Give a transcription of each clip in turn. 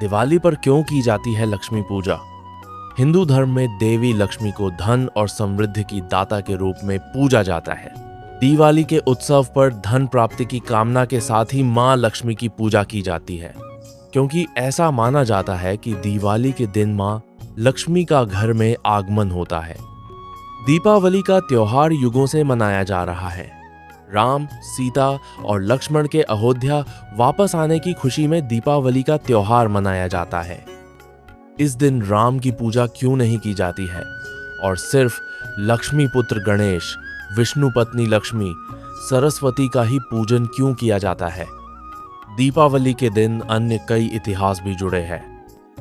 दिवाली पर क्यों की जाती है लक्ष्मी पूजा? हिंदू धर्म में देवी लक्ष्मी को धन और समृद्धि की दाता के रूप में पूजा जाता है। दिवाली के उत्सव पर धन प्राप्ति की कामना के साथ ही मां लक्ष्मी की पूजा की जाती है, क्योंकि ऐसा माना जाता है कि दिवाली के दिन मां लक्ष्मी का घर में आगमन होता है। दीपावली का त्योहार युगों से मनाया जा रहा है। राम, सीता और लक्ष्मण के अयोध्या वापस आने की खुशी में दीपावली का त्योहार मनाया जाता है। इस दिन राम की पूजा क्यों नहीं की जाती है और सिर्फ लक्ष्मी पुत्र गणेश, विष्णु पत्नी लक्ष्मी, सरस्वती का ही पूजन क्यों किया जाता है? दीपावली के दिन अन्य कई इतिहास भी जुड़े हैं।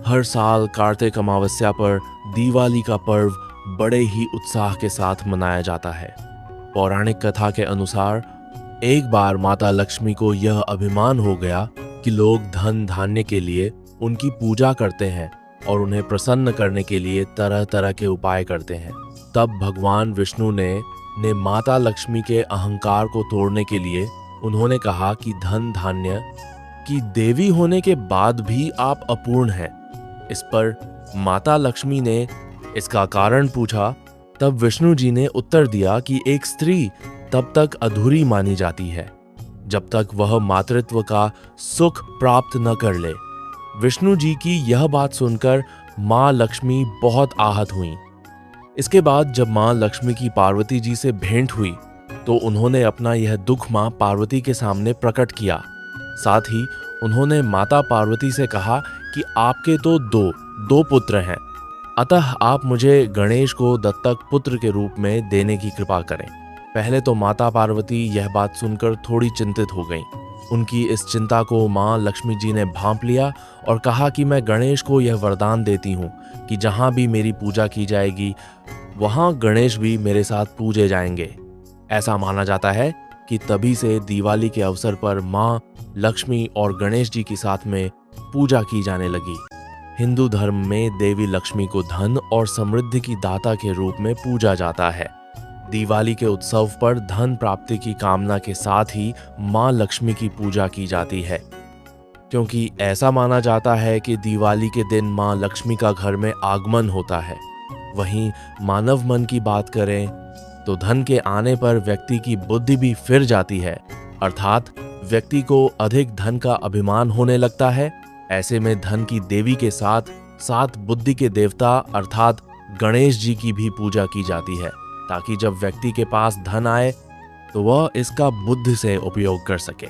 हर साल कार्तिक अमावस्या पर दिवाली का पर्व बड़े ही उत्साह के साथ मनाया जाता है। पौराणिक कथा के अनुसार एक बार माता लक्ष्मी को यह अभिमान हो गया कि लोग धन धान्य के लिए उनकी पूजा करते हैं और उन्हें प्रसन्न करने के लिए तरह तरह के उपाय करते हैं। तब भगवान विष्णु ने माता लक्ष्मी के अहंकार को तोड़ने के लिए उन्होंने कहा कि धन धान्य की देवी होने के बाद भी आप अपूर्ण हैं। इस पर माता लक्ष्मी ने इसका कारण पूछा। तब विष्णु जी ने उत्तर दिया कि एक स्त्री तब तक अधूरी मानी जाती है जब तक वह मातृत्व का सुख प्राप्त न कर ले। विष्णु जी की यह बात सुनकर मां लक्ष्मी बहुत आहत हुई। इसके बाद जब मां लक्ष्मी की पार्वती जी से भेंट हुई तो उन्होंने अपना यह दुख मां पार्वती के सामने प्रकट किया। साथ ही उन्होंने माता पार्वती से कहा कि आपके तो दो पुत्र हैं, अतः आप मुझे गणेश को दत्तक पुत्र के रूप में देने की कृपा करें। पहले तो माता पार्वती यह बात सुनकर थोड़ी चिंतित हो गईं। उनकी इस चिंता को मां लक्ष्मी जी ने भांप लिया और कहा कि मैं गणेश को यह वरदान देती हूँ कि जहाँ भी मेरी पूजा की जाएगी वहाँ गणेश भी मेरे साथ पूजे जाएंगे। ऐसा माना जाता है कि तभी से दिवाली के अवसर पर मां लक्ष्मी और गणेश जी के साथ में पूजा की जाने लगी। हिंदू धर्म में देवी लक्ष्मी को धन और समृद्धि की दाता के रूप में पूजा जाता है। दिवाली के उत्सव पर धन प्राप्ति की कामना के साथ ही मां लक्ष्मी की पूजा की जाती है, क्योंकि ऐसा माना जाता है कि दिवाली के दिन मां लक्ष्मी का घर में आगमन होता है। वहीं मानव मन की बात करें तो धन के आने पर व्यक्ति की बुद्धि भी फिर जाती है, अर्थात व्यक्ति को अधिक धन का अभिमान होने लगता है। ऐसे में धन की देवी के साथ साथ बुद्धि के देवता अर्थात गणेश जी की भी पूजा की जाती है, ताकि जब व्यक्ति के पास धन आए तो वह इसका बुद्धि से उपयोग कर सके।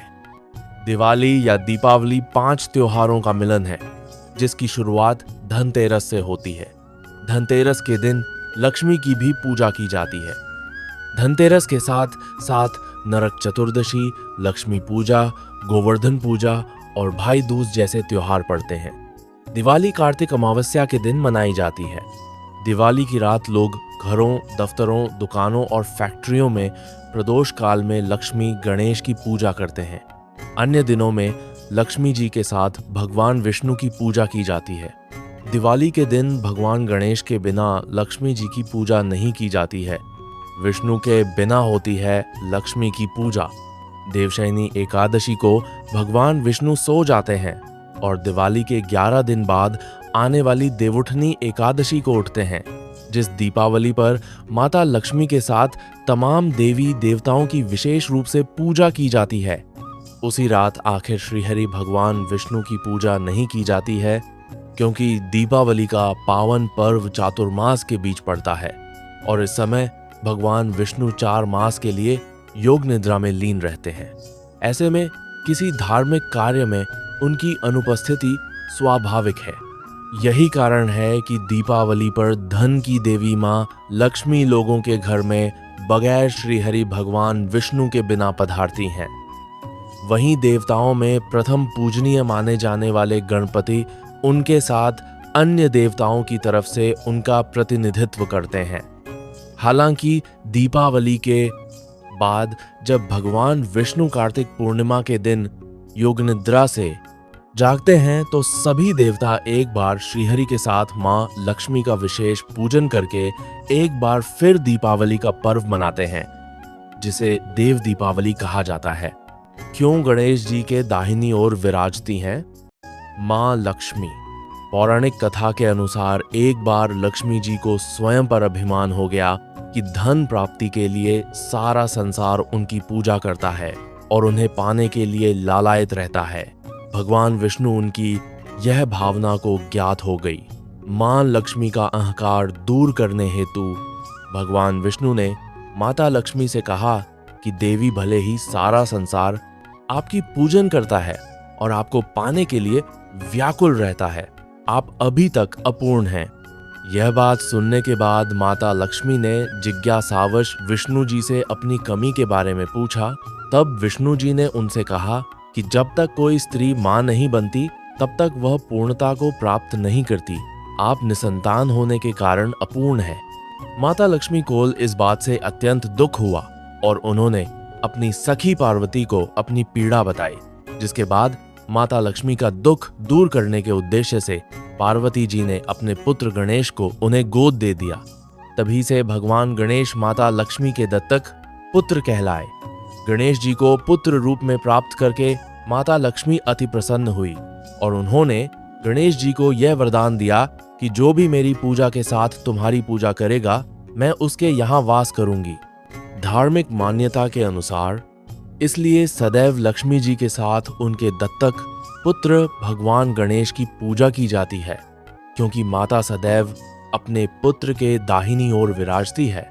दिवाली या दीपावली 5 त्योहारों का मिलन है, जिसकी शुरुआत धनतेरस से होती है। धनतेरस के दिन लक्ष्मी की भी पूजा की जाती है। धनतेरस के साथ साथ नरक चतुर्दशी, लक्ष्मी पूजा, गोवर्धन पूजा और भाई दूज जैसे त्योहार पड़ते हैं। दिवाली कार्तिक अमावस्या के दिन मनाई जाती है। दिवाली की रात लोग घरों, दफ्तरों, दुकानों और फैक्ट्रियों में प्रदोष काल में लक्ष्मी गणेश की पूजा करते हैं। अन्य दिनों में लक्ष्मी जी के साथ भगवान विष्णु की पूजा की जाती है। दिवाली के दिन भगवान गणेश के बिना लक्ष्मी जी की पूजा नहीं की जाती है। विष्णु के बिना होती है लक्ष्मी की पूजा। देवशयनी एकादशी को भगवान विष्णु सो जाते हैं और दिवाली के 11 दिन बाद आने वाली देवउठनी एकादशी को उठते हैं, जिस दीपावली पर माता लक्ष्मी के साथ तमाम देवी देवताओं की विशेष रूप से पूजा की जाती है। उसी रात आखिर श्रीहरि भगवान विष्णु की पूजा नहीं की जाती है, क्योंकि दीपावली का पावन पर्व चातुर्मास के बीच पड़ता है और इस समय भगवान विष्णु 4 मास के लिए योग निद्रा में लीन रहते हैं। ऐसे में किसी धार्मिक कार्य में उनकी अनुपस्थिति स्वाभाविक है। यही कारण है कि दीपावली पर धन की देवी मां लक्ष्मी लोगों के घर में बगैर श्रीहरि भगवान विष्णु के बिना पधारती हैं। वहीं देवताओं में प्रथम पूजनीय माने जाने वाले गणपति उनके साथ अन्य देवताओं की तरफ से उनका प्रतिनिधित्व करते हैं। हालांकि दीपावली के बाद जब भगवान विष्णु कार्तिक पूर्णिमा के दिन योग निद्रा से जागते हैं तो सभी देवता एक बार श्रीहरि के साथ मां लक्ष्मी का विशेष पूजन करके एक बार फिर दीपावली का पर्व मनाते हैं, जिसे देव दीपावली कहा जाता है। क्यों गणेश जी के दाहिनी ओर विराजती हैं? माँ लक्ष्मी। पौराणिक कथा के अनुसार एक बार लक्ष्मी जी को स्वयं पर अभिमान हो गया कि धन प्राप्ति के लिए सारा संसार उनकी पूजा करता है और उन्हें पाने के लिए लालायित रहता है। भगवान विष्णु उनकी यह भावना को ज्ञात हो गई। मां लक्ष्मी का अहंकार दूर करने हेतु भगवान विष्णु ने माता लक्ष्मी से कहा कि देवी भले ही सारा संसार आपकी पूजन करता है और आपको पाने के लिए व्याकुल रहता है, आप अभी तक अपूर्ण हैं। यह बात सुनने के बाद माता लक्ष्मी ने जिज्ञासावश विष्णु जी से अपनी कमी के बारे में पूछा। तब विष्णु जी ने उनसे कहा कि जब तक कोई स्त्री मां नहीं बनती तब तक वह पूर्णता को प्राप्त नहीं करती। आप निसंतान होने के कारण अपूर्ण हैं। माता लक्ष्मी को इस बात से अत्यंत दुख हुआ और उन्होंने अपनी सखी पार्वती को अपनी पीड़ा बताई, जिसके बाद माता लक्ष्मी का दुख दूर करने के उद्देश्य से पार्वती जी ने अपने पुत्र गणेश को उन्हें गोद दे दिया। तभी से भगवान गणेश माता लक्ष्मी के दत्तक पुत्र कहलाए। गणेश जी को पुत्र रूप में प्राप्त करके माता लक्ष्मी अति प्रसन्न हुई और उन्होंने गणेश जी को यह वरदान दिया कि जो भी मेरी पूजा के साथ तुम्हारी पूजा करेगा, मैं उसके यहाँ वास करूंगी। धार्मिक मान्यता के अनुसार इसलिए सदैव लक्ष्मी जी के साथ उनके दत्तक पुत्र भगवान गणेश की पूजा की जाती है, क्योंकि माता सदैव अपने पुत्र के दाहिनी ओर विराजती है।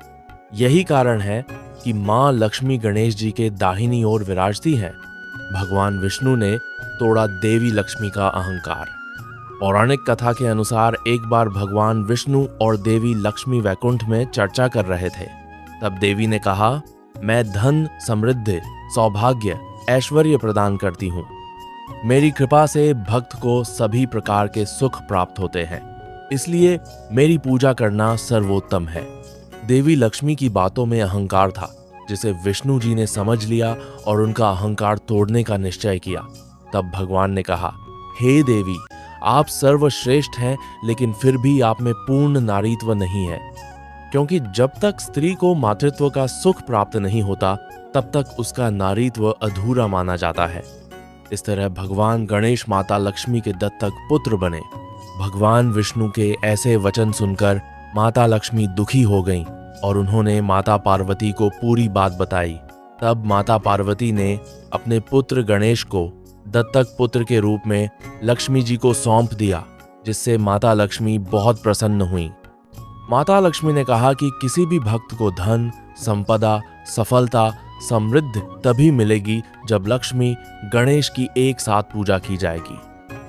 यही कारण है कि मां लक्ष्मी गणेश जी के दाहिनी ओर विराजती हैं। भगवान विष्णु ने तोड़ा देवी लक्ष्मी का अहंकार। पौराणिक कथा के अनुसार एक बार भगवान विष्णु और देवी लक्ष्मी वैकुंठ में चर्चा कर रहे थे। तब देवी ने कहा, मैं धन, समृद्धि, सौभाग्य, ऐश्वर्य प्रदान करती हूँ। मेरी कृपा से भक्त को सभी प्रकार के सुख प्राप्त होते हैं, इसलिए मेरी पूजा करना सर्वोत्तम है। देवी लक्ष्मी की बातों में अहंकार था, जिसे विष्णु जी ने समझ लिया और उनका अहंकार तोड़ने का निश्चय किया। तब भगवान ने कहा, हे देवी, आप सर्वश्रेष्ठ हैं, लेकिन फिर भी आप में पूर्ण नारीत्व नहीं है, क्योंकि जब तक स्त्री को मातृत्व का सुख प्राप्त नहीं होता तब तक उसका नारीत्व अधूरा माना जाता है। इस तरह भगवान गणेश माता लक्ष्मी के दत्तक पुत्र बने। भगवान विष्णु के ऐसे वचन सुनकर माता लक्ष्मी दुखी हो गईं और उन्होंने माता पार्वती को पूरी बात बताई। तब माता पार्वती ने अपने पुत्र गणेश को दत्तक पुत्र के रूप में लक्ष्मी जी को सौंप दिया, जिससे माता लक्ष्मी बहुत प्रसन्न हुई। माता लक्ष्मी ने कहा कि किसी भी भक्त को धन, संपदा, सफलता, समृद्धि तभी मिलेगी जब लक्ष्मी गणेश की एक साथ पूजा की जाएगी।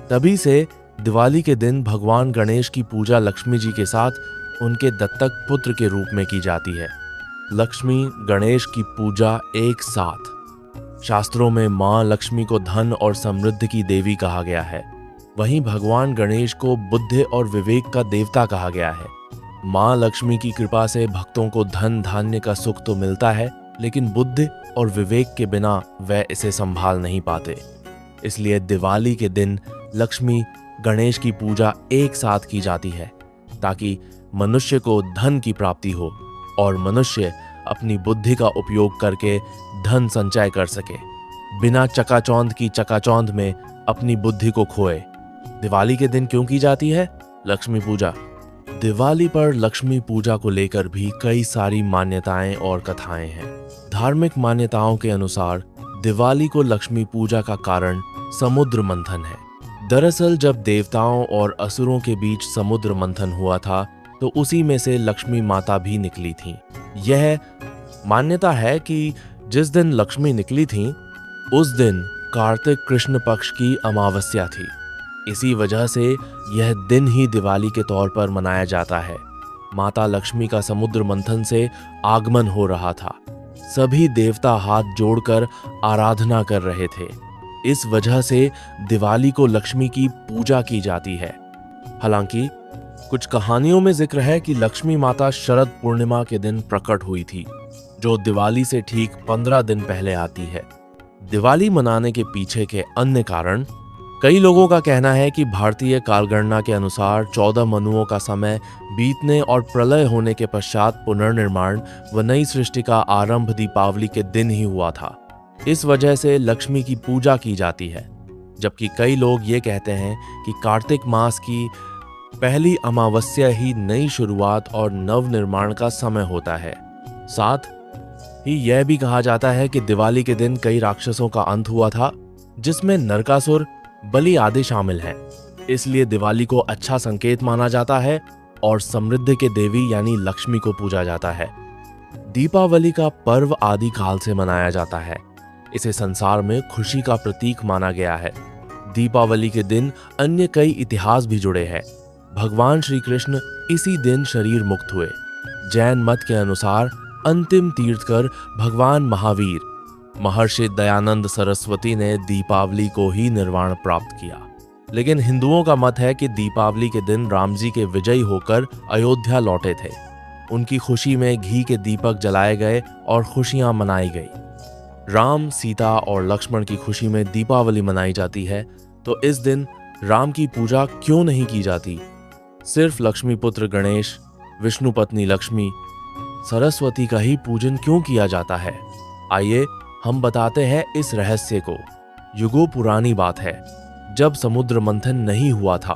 तभी से दिवाली के दिन भगवान गणेश की पूजा लक्ष्मी जी के साथ उनके दत्तक पुत्र के रूप में की जाती है। लक्ष्मी गणेश की पूजा एक साथ। शास्त्रों में मां लक्ष्मी को धन और समृद्धि की देवी कहा गया है। वहीं भगवान गणेश को बुद्धि और विवेक का देवता कहा गया है। मां लक्ष्मी की कृपा से भक्तों को धन धान्य का सुख तो मिलता है, लेकिन बुद्धि और विवेक के बिना वह इसे संभाल नहीं पाते। इसलिए दिवाली के दिन लक्ष्मी गणेश की पूजा एक साथ की जाती है, ताकि मनुष्य को धन की प्राप्ति हो और मनुष्य अपनी बुद्धि का उपयोग करके धन संचय कर सके, बिना चकाचौंध की चकाचौंध में अपनी बुद्धि को खोए। दिवाली के दिन क्यों की जाती है लक्ष्मी पूजा? दिवाली पर लक्ष्मी पूजा को लेकर भी कई सारी मान्यताएं और कथाएं हैं। धार्मिक मान्यताओं के अनुसार दिवाली को लक्ष्मी पूजा का कारण समुद्र मंथन है। दरअसल जब देवताओं और असुरों के बीच समुद्र मंथन हुआ था, तो उसी में से लक्ष्मी माता भी निकली थीं। यह मान्यता है कि जिस दिन लक्ष्मी निकली थीं, उस दिन कार्तिक कृष्ण पक्ष की अमावस्या थी। इसी वजह से यह दिन ही दिवाली के तौर पर मनाया जाता है। माता लक्ष्मी का समुद्र मंथन से आगमन हो रहा था। सभी देवता हाथ जोड़कर आराधना कर रहे थे। इस वजह से दिवाली को लक्ष्मी की पूजा की जाती है। हालांकि कुछ कहानियों में जिक्र है कि लक्ष्मी माता शरद पूर्णिमा के दिन प्रकट हुई थी, जो दिवाली से ठीक 15 दिन पहले आती है। दिवाली मनाने के पीछे के अन्य कारण, कई लोगों का कहना है कि भारतीय कालगणना के अनुसार 14 मनुओं का समय बीतने और प्रलय होने के पश्चात पुनर्निर्माण व नई सृष्टि का आरंभ दीपावली के दिन ही हुआ था। इस वजह से लक्ष्मी की पूजा की जाती है। जबकि कई लोग ये कहते हैं कि कार्तिक मास की पहली अमावस्या ही नई शुरुआत और नव निर्माण का समय होता है। साथ ही यह भी कहा जाता है कि दिवाली के दिन कई राक्षसों का अंत हुआ था, जिसमें नरकासुर, बलि आदि शामिल हैं। इसलिए दिवाली को अच्छा संकेत माना जाता है और समृद्धि के देवी यानी लक्ष्मी को पूजा जाता है। दीपावली का पर्व आदि काल से मनाया जाता है। इसे संसार में खुशी का प्रतीक माना गया है। दीपावली के दिन अन्य कई इतिहास भी जुड़े हैं। भगवान श्री कृष्ण इसी दिन शरीर मुक्त हुए। जैन मत के अनुसार अंतिम तीर्थकर भगवान महावीर, महर्षि दयानंद सरस्वती ने दीपावली को ही निर्वाण प्राप्त किया। लेकिन हिंदुओं का मत है कि दीपावली के दिन राम जी के विजयी होकर अयोध्या लौटे थे। उनकी खुशी में घी के दीपक जलाए गए और खुशियां मनाई गई। राम, सीता और लक्ष्मण की खुशी में दीपावली मनाई जाती है, तो इस दिन राम की पूजा क्यों नहीं की जाती? सिर्फ लक्ष्मी पुत्र गणेश, विष्णु पत्नी लक्ष्मी, सरस्वती का ही पूजन क्यों किया जाता है? आइए हम बताते हैं इस रहस्य को। युगों पुरानी बात है, जब समुद्र मंथन नहीं हुआ था,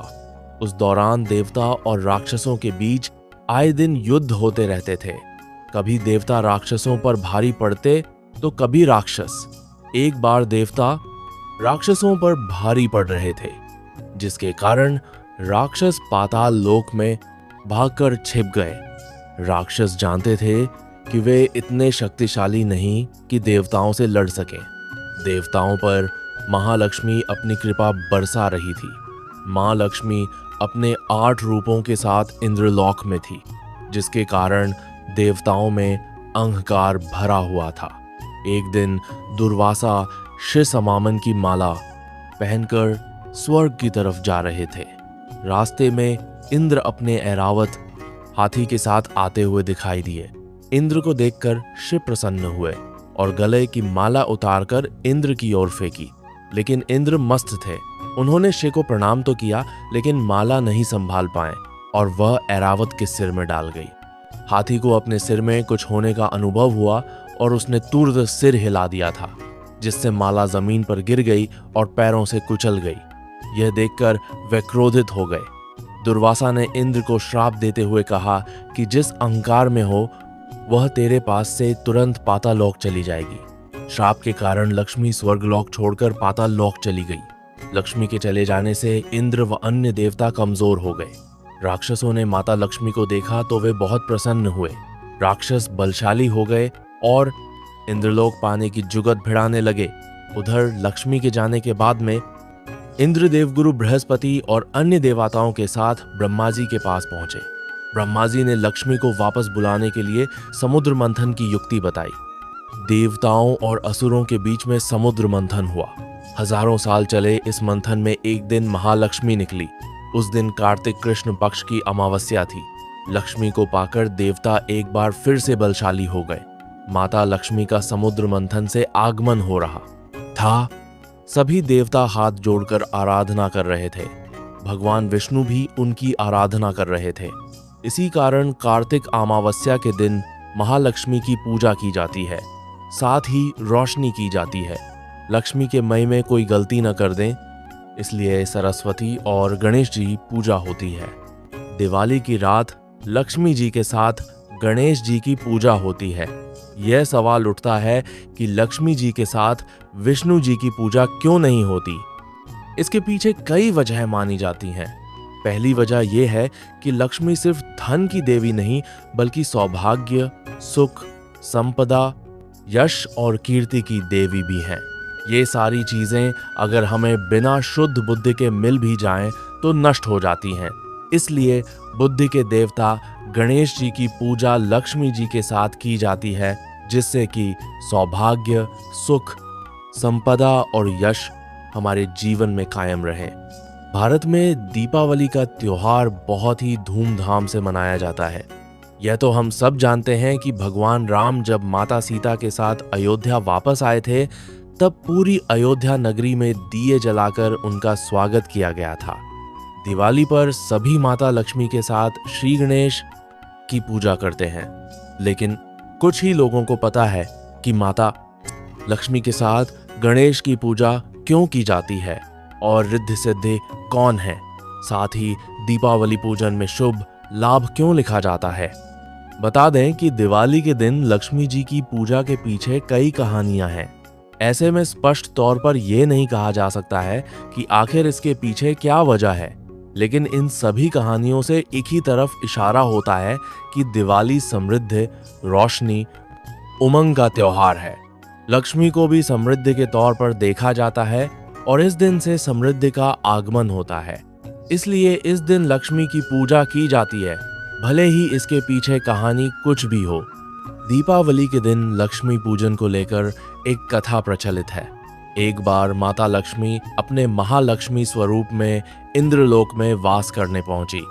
उस दौरान देवता और राक्षसों के बीच आए दिन युद्ध होते रहते थे। कभी देवता राक्षसों पर भारी पड़ते तो कभी राक्षस। एक बार देवता राक्षसों पर भारी पड़ रहे थे, जिसके कारण राक्षस पाताल लोक में भागकर छिप गए। राक्षस जानते थे कि वे इतने शक्तिशाली नहीं कि देवताओं से लड़ सकें। देवताओं पर महालक्ष्मी अपनी कृपा बरसा रही थी। माँ लक्ष्मी अपने 8 रूपों के साथ इंद्रलोक में थी, जिसके कारण देवताओं में अहंकार भरा हुआ था। एक दिन दुर्वासा शिसमामन की माला पहनकर स्वर्ग की तरफ जा रहे थे। रास्ते में इंद्र अपने ऐरावत हाथी के साथ आते हुए दिखाई दिए। इंद्र को देखकर शिव प्रसन्न हुए और गले की माला उतारकर इंद्र की ओर फेंकी, लेकिन इंद्र मस्त थे। उन्होंने शिव को प्रणाम तो किया, लेकिन माला नहीं संभाल पाए और वह ऐरावत के सिर में डाल गई। हाथी को अपने सिर में कुछ होने का अनुभव हुआ और उसने तुरंत सिर हिला दिया था, जिससे माला जमीन पर गिर गई और पैरों से कुचल गई। यह देखकर वे क्रोधित हो गए। दुर्वासा ने इंद्र को श्राप देते हुए कहा कि जिस अहंकार में हो वह तेरे पास से तुरंत पातालोक चली जाएगी। श्राप के कारण लक्ष्मी स्वर्गलोक छोड़कर पातालोक चली गई। लक्ष्मी के चले जाने से इंद्र व अन्य देवता कमजोर हो गए। राक्षसों ने माता लक्ष्मी को देखा तो वे बहुत प्रसन्न हुए। राक्षस बलशाली हो गए और इंद्रलोक पाने की जुगत भिड़ाने लगे। उधर लक्ष्मी के जाने के बाद में इंद्र देवगुरु बृहस्पति और अन्य देवताओं के साथ ब्रह्मा जी के पास पहुंचे। ब्रह्मा जी ने लक्ष्मी को वापस बुलाने के लिए समुद्र मंथन की युक्ति बताई। देवताओं और असुरों के बीच में समुद्र मंथन हुआ। हजारों साल चले इस मंथन में एक दिन महालक्ष्मी निकली। उस दिन कार्तिक कृष्ण पक्ष की अमावस्या थी। लक्ष्मी को पाकर देवता एक बार फिर से बलशाली हो गए। माता लक्ष्मी का समुद्र मंथन से आगमन हो रहा था। सभी देवता हाथ जोड़कर आराधना कर रहे थे। भगवान विष्णु भी उनकी आराधना कर रहे थे। इसी कारण कार्तिक अमावस्या के दिन महालक्ष्मी की पूजा की जाती है, साथ ही रोशनी की जाती है। लक्ष्मी के मई में कोई गलती न कर दें, इसलिए सरस्वती और गणेश जी पूजा होती है। दिवाली की रात लक्ष्मी जी के साथ गणेश जी की पूजा होती है। यह सवाल उठता है कि लक्ष्मी जी के साथ विष्णु जी की पूजा क्यों नहीं होती? इसके पीछे कई वजह मानी जाती हैं। पहली वजह यह है कि लक्ष्मी सिर्फ धन की देवी नहीं, बल्कि सौभाग्य, सुख, संपदा, यश और कीर्ति की देवी भी हैं। ये सारी चीजें अगर हमें बिना शुद्ध बुद्धि के मिल भी जाएं तो नष्ट हो जाती हैं। इसलिए बुद्धि के देवता गणेश जी की पूजा लक्ष्मी जी के साथ की जाती है, जिससे कि सौभाग्य, सुख, संपदा और यश हमारे जीवन में कायम रहे। भारत में दीपावली का त्योहार बहुत ही धूमधाम से मनाया जाता है। यह तो हम सब जानते हैं कि भगवान राम जब माता सीता के साथ अयोध्या वापस आए थे, तब पूरी अयोध्या नगरी में दिए जलाकर उनका स्वागत किया गया था। दिवाली पर सभी माता लक्ष्मी के साथ श्री गणेश की पूजा करते हैं, लेकिन कुछ ही लोगों को पता है कि माता लक्ष्मी के साथ गणेश की पूजा क्यों की जाती है। और रिद्धि सिद्धि कौन है, साथ ही दीपावली पूजन में शुभ लाभ क्यों लिखा जाता है। बता दें कि दिवाली के दिन लक्ष्मी जी की पूजा के पीछे कई कहानियां हैं। ऐसे में स्पष्ट तौर पर यह नहीं कहा जा सकता है कि आखिर इसके पीछे क्या वजह है, लेकिन इन सभी कहानियों से एक ही तरफ इशारा होता है कि दिवाली समृद्धि, रोशनी, उमंग का त्योहार है। लक्ष्मी को भी समृद्धि के तौर पर देखा जाता है और इस दिन से समृद्धि का आगमन होता है। इसलिए इस दिन लक्ष्मी की पूजा की जाती है, भले ही इसके पीछे कहानी कुछ भी हो। दीपावली के दिन लक्ष्मी पूजन को लेकर एक कथा प्रचलित है। एक बार माता लक्ष्मी अपने महालक्ष्मी स्वरूप में इंद्रलोक में वास करने पहुंची।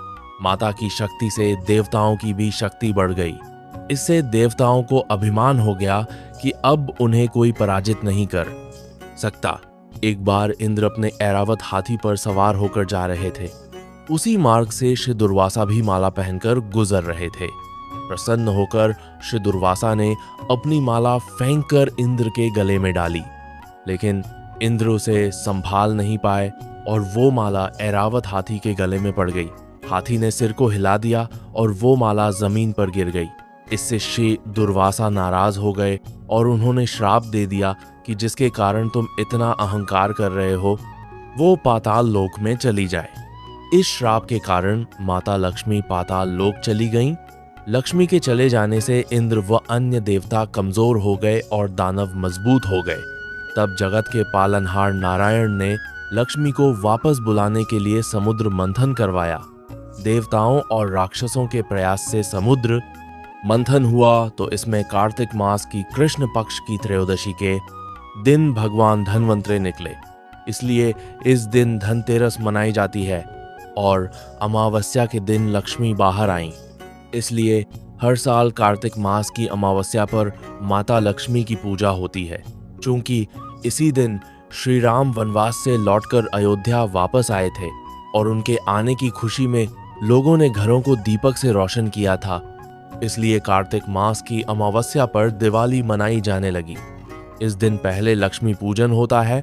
माता की शक्ति से देवताओं की भी शक्ति बढ़ गई। इससे देवताओं को अभिमान हो गया कि अब उन्हें कोई पराजित नहीं कर सकता। एक बार इंद्र अपने ऐरावत हाथी पर सवार होकर जा रहे थे। उसी मार्ग से श्री दुर्वासा भी माला पहनकर गुजर रहे थे। प्रसन्न होकर श्री दुर्वासा ने अपनी माला फेंककर इंद्र के गले में डाली, लेकिन इंद्र उसे संभाल नहीं पाए और वो माला ऐरावत हाथी के गले में पड़ गई। हाथी ने सिर को हिला दिया और वो माला जमीन पर गिर गई। इससे श्री दुर्वासा नाराज हो गए और उन्होंने श्राप दे दिया कि जिसके कारण तुम इतना अहंकार कर रहे हो वो पाताल लोक में चली जाए। इस श्राप के कारण माता लक्ष्मी पाताल लोक चली गईं। लक्ष्मी के चले जाने से इंद्र व अन्य देवता कमजोर हो गए और दानव मजबूत हो गए। तब जगत के पालनहार नारायण ने लक्ष्मी को वापस बुलाने के लिए समुद्र मंथन करवाया। देवताओं और राक्षसों के प्रयास से समुद्र मंथन हुआ तो इसमें कार्तिक मास की कृष्ण पक्ष की त्रयोदशी के दिन भगवान धन्वंतरि निकले। इसलिए इस दिन धनतेरस मनाई जाती है और अमावस्या के दिन लक्ष्मी बाहर आईं। इसलिए हर साल कार्तिक मास की अमावस्या पर माता लक्ष्मी की पूजा होती है। चूंकि इसी दिन श्री राम वनवास से लौटकर अयोध्या वापस आए थे और उनके आने की खुशी में लोगों ने घरों को दीपक से रोशन किया था, इसलिए कार्तिक मास की अमावस्या पर दिवाली मनाई जाने लगी। इस दिन पहले लक्ष्मी पूजन होता है,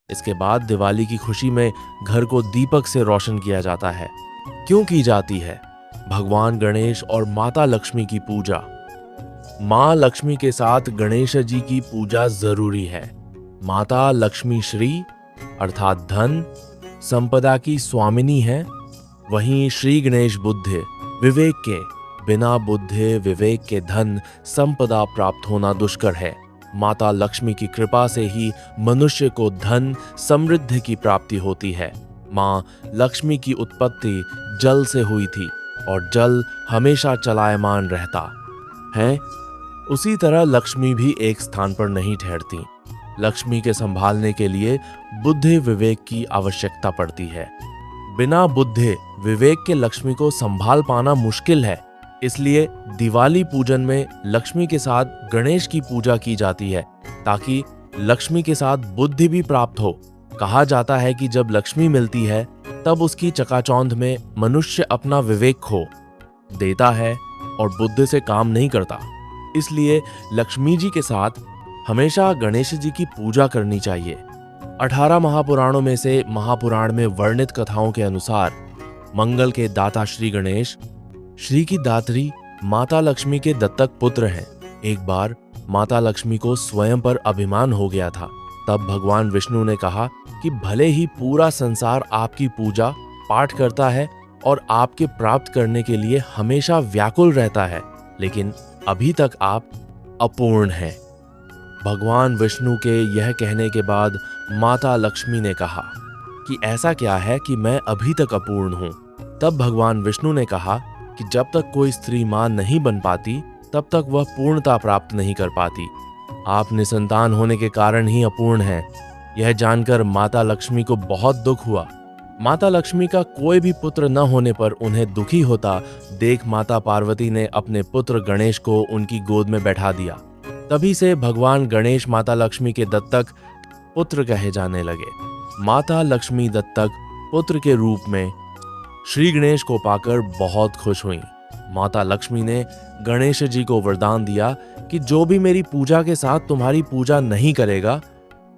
इसके बाद दिवाली की खुशी में घर को दीपक से रोशन किया जाता है। क्यों की जाती है? भगवान गणेश और माता लक्ष्मी की पूजा। माँ लक्ष्मी के साथ गणेश जी की पूजा जरूरी है। माता लक्ष्मी श्री अर्थात धन संपदा की स्वामिनी है, वहीं श्री गणेश बुद्धि विवेक के। बिना बुद्धि विवेक के धन संपदा प्राप्त होना दुष्कर है। माता लक्ष्मी की कृपा से ही मनुष्य को धन समृद्धि की प्राप्ति होती है। माँ लक्ष्मी की उत्पत्ति जल से हुई थी और जल हमेशा चलायमान रहता है। उसी तरह लक्ष्मी भी एक स्थान पर नहीं ठहरती। लक्ष्मी के संभालने के लिए बुद्धि विवेक की आवश्यकता पड़ती है। बिना बुद्धि विवेक के लक्ष्मी को संभाल पाना मुश्किल है। इसलिए दिवाली पूजन में लक्ष्मी के साथ गणेश की पूजा की जाती है ताकि लक्ष्मी के साथ बुद्धि भी प्राप्त हो। कहा जाता है कि जब लक्ष्मी मिलती है तब उसकी चकाचौंध में मनुष्य अपना विवेक खो देता है और बुद्धि से काम नहीं करता। इसलिए लक्ष्मी जी के साथ हमेशा गणेश जी की पूजा करनी चाहिए। 18 महापुराणों में से महापुराण में वर्णित कथाओं के अनुसार मंगल के दाता श्री गणेश श्री की दात्री माता लक्ष्मी के दत्तक पुत्र हैं। एक बार माता लक्ष्मी को स्वयं पर अभिमान हो गया था। तब भगवान विष्णु ने कहा कि भले ही पूरा संसार आपकी पूजा पाठ करता है और आपके प्राप्त करने के लिए हमेशा व्याकुल रहता है, लेकिन अभी तक आप अपूर्ण हैं। भगवान विष्णु के यह कहने के बाद माता लक्ष्मी ने कहा कि ऐसा क्या है कि मैं अभी तक अपूर्ण हूँ। तब भगवान विष्णु ने कहा कि जब तक कोई स्त्री मां नहीं बन पाती तब तक वह पूर्णता प्राप्त नहीं कर पाती। आप निसंतान होने के कारण ही अपूर्ण हैं। यह जानकर माता लक्ष्मी को बहुत दुख हुआ। माता लक्ष्मी का कोई भी पुत्र न होने पर उन्हें दुखी होता देख माता पार्वती ने अपने पुत्र गणेश को उनकी गोद में बैठा दिया। तभी से भगवान गणेश माता लक्ष्मी के दत्तक पुत्र कहे जाने लगे। माता लक्ष्मी दत्तक पुत्र के रूप में श्री गणेश को पाकर बहुत खुश हुई। माता लक्ष्मी ने गणेश जी को वरदान दिया कि जो भी मेरी पूजा के साथ तुम्हारी पूजा नहीं करेगा,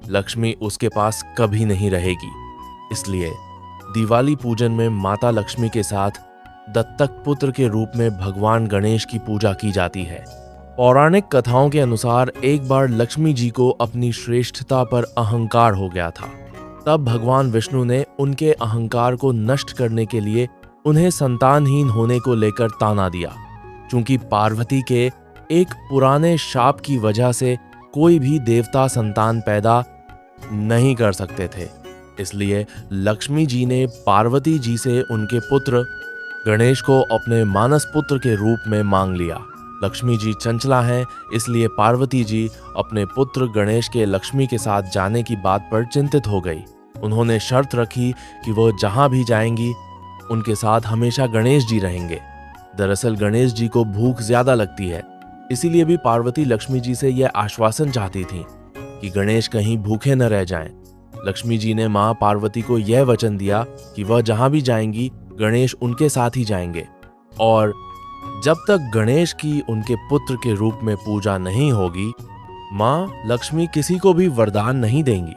लक्ष्मी उसके पास कभी नहीं रहेगी। इसलिए दिवाली पूजन में माता लक्ष्मी के साथ दत्तक पुत्र के रूप में भगवान गणेश की पूजा की जाती है। पौराणिक कथाओं के अनुसार एक बार लक्ष्मी जी को अपनी श्रेष्ठता पर अहंकार हो गया था। तब भगवान विष्णु ने उनके अहंकार को नष्ट करने के लिए उन्हें संतानहीन होने को लेकर ताना दिया। चूंकि पार्वती के एक पुराने शाप की वजह से कोई भी देवता संतान पैदा नहीं कर सकते थे, इसलिए लक्ष्मी जी ने पार्वती जी से उनके पुत्र गणेश को अपने मानस पुत्र के रूप में मांग लिया। लक्ष्मी जी चंचला हैं, इसलिए पार्वती जी अपने पुत्र गणेश के लक्ष्मी के साथ जाने की बात पर चिंतित हो गई। उन्होंने शर्त रखी कि वो जहां भी जाएंगी उनके साथ हमेशा गणेश जी रहेंगे। दरअसल गणेश जी को भूख ज्यादा लगती है, इसीलिए भी पार्वती लक्ष्मी जी से यह आश्वासन चाहती थी कि गणेश कहीं भूखे न रह जाएं। लक्ष्मी जी ने मां पार्वती को यह वचन दिया कि वह जहां भी जाएंगी गणेश उनके साथ ही जाएंगे, और जब तक गणेश की उनके पुत्र के रूप में पूजा नहीं होगी, मां लक्ष्मी किसी को भी वरदान नहीं देंगी।